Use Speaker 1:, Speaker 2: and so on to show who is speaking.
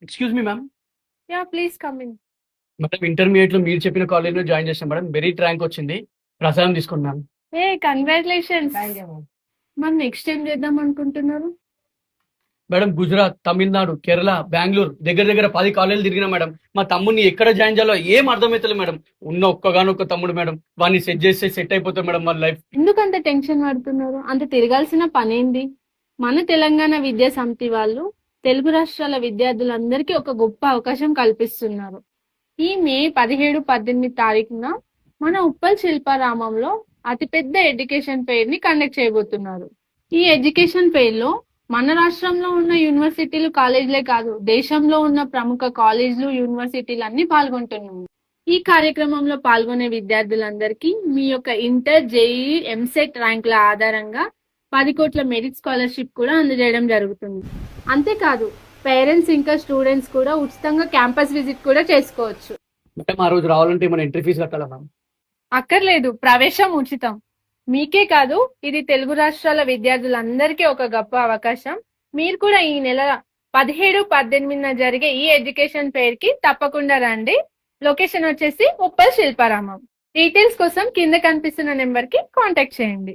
Speaker 1: Excuse me ma'am.
Speaker 2: Yeah please come in.
Speaker 1: Madam ఇంటర్మీడియేట్‌లో మీరు చెప్పిన కాలేజ్‌లో జాయిన్ చేశాను మేడం. మెరిట్ ర్యాంక్ వచ్చింది. ప్రసాదం తీసుకోండి మ్యామ్.
Speaker 2: ఏ కంగ్రాచులేషన్స్. మరి నెక్స్ట్ ఏం చేద్దాం అనుకుంటున్నారు?
Speaker 1: మేడం గుజరాత్, తమిళనాడు, కేరళ, బెంగుళూరు దగ్గర దగ్గర 10 కాలేజీలు తిరిగినా మేడం. మా తమ్ముడిని ఎక్కడ జాయిన్ చేయాలో ఏం అర్థమైతలేదు మేడం. ఉన్న ఒక్కగానొక్క తమ్ముడు మేడం. వాడిని సెట్ చేస్తే సెట్ అయిపోతుంది మేడం వాళ్ళ లైఫ్.
Speaker 2: ఎందుకంత టెన్షన్ పడుతున్నారు? అంత తిరగాల్సిన పనేంది? మన తెలంగాణ విద్యా సమితి వాళ్ళు తెలుగు రాష్ట్రాల విద్యార్థులందరికీ ఒక గొప్ప అవకాశం కల్పిస్తున్నారు. ఈ మే 17, 18 తారీఖున మన ఉప్పల్ శిల్పారామంలో అతిపెద్ద ఎడ్యుకేషన్ ఫెయిర్ ని కండక్ట్ చేయబోతున్నారు. ఈ ఎడ్యుకేషన్ ఫెయిర్ లో మన రాష్ట్రంలో ఉన్న యూనివర్సిటీలు, కాలేజీలే కాదు, దేశంలో ఉన్న ప్రముఖ కాలేజీలు, యూనివర్సిటీలు అన్ని పాల్గొంటున్నాయి. ఈ కార్యక్రమంలో పాల్గొనే విద్యార్థులందరికీ మీ యొక్క ఇంటర్, జేఈ, ఎంసెట్ ర్యాంకుల ఆధారంగా 10 కోట్ల మెరిట్ స్కాలర్షిప్ కూడా అందజేయడం జరుగుతుంది. అంతేకాదు పేరెంట్స్ ఇంకా స్టూడెంట్స్ కూడా ఉచితంగా క్యాంపస్ విజిట్ కూడా చేసుకోవచ్చు.
Speaker 1: మేడం ఆ రోజు రావాలంటే మన ఎంట్రీ ఫీజు కట్టాలా మ్యామ్?
Speaker 2: అక్కర్లేదు, ప్రవేశం ఉచితం. మీకే కాదు, ఇది తెలుగు రాష్ట్రాల విద్యార్థులందరికీ ఒక గొప్ప అవకాశం. మీరు కూడా ఈ నెల 17, 18 జరిగే ఈ ఎడ్యుకేషన్ ఫెయిర్ కి తప్పకుండా రండి. లొకేషన్ వచ్చేసి ఉప్పల్ శిల్పారామం. డీటెయిల్స్ కోసం కింద కనిపిస్తున్న నెంబర్ కి కాంటాక్ట్ చేయండి.